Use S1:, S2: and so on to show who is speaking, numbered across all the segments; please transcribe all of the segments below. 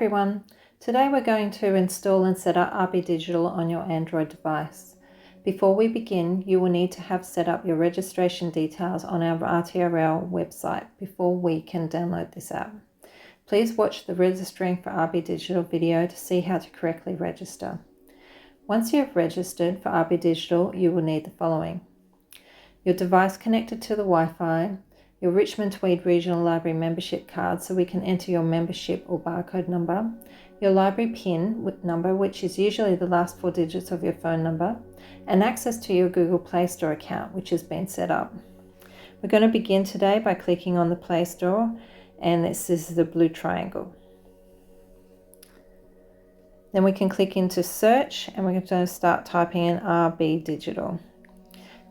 S1: everyone, today we're going to install and set up RBDigital on your Android device. Before we begin, you will need to have set up your registration details on our RTRL website before we can download this app. Please watch the Registering for RBDigital video to see how to correctly register. Once you have registered for RBDigital, you will need the following: your device connected to the Wi-Fi, your Richmond Tweed Regional Library membership card so we can enter your membership or barcode number, your library PIN number, which is usually the last 4 digits of your phone number, and access to your Google Play Store account, which has been set up. We're going to begin today by clicking on the Play Store, and this is the blue triangle. Then we can click into search, and we're going to start typing in RBDigital.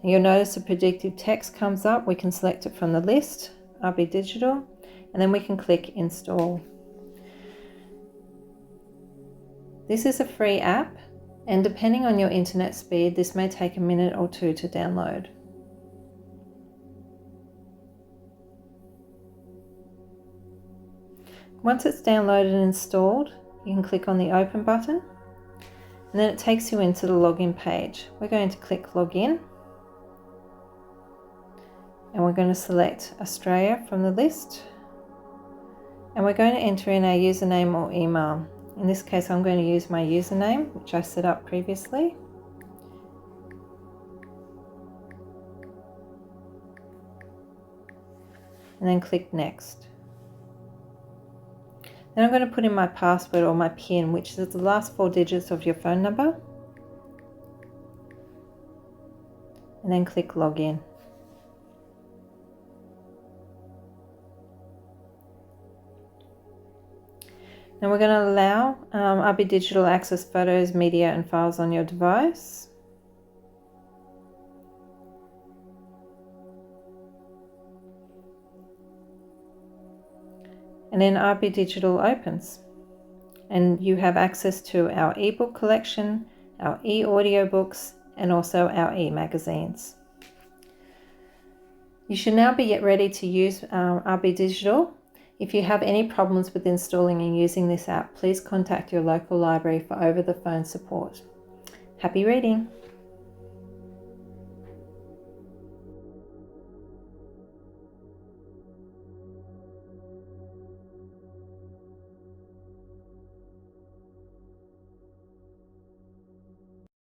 S1: You'll notice a predictive text comes up. We can select it from the list, RBDigital, and then we can click install. This is a free app, and depending on your internet speed, this may take a minute or two to download. Once it's downloaded and installed, you can click on the open button, and then it takes you into the login page. We're going to click login. And we're going to select Australia from the list, and we're going to enter in our username or email. In this case, I'm going to use my username, which I set up previously. And then click next. Then I'm going to put in my password or my PIN, which is the last 4 digits of your phone number. And then click login. Now we're going to allow RBDigital access photos, media and files on your device. And then RBDigital opens. And you have access to our ebook collection, our e-audio books, and also our e-magazines. You should now be ready to use RBDigital. If you have any problems with installing and using this app, please contact your local library for over-the-phone support. Happy reading!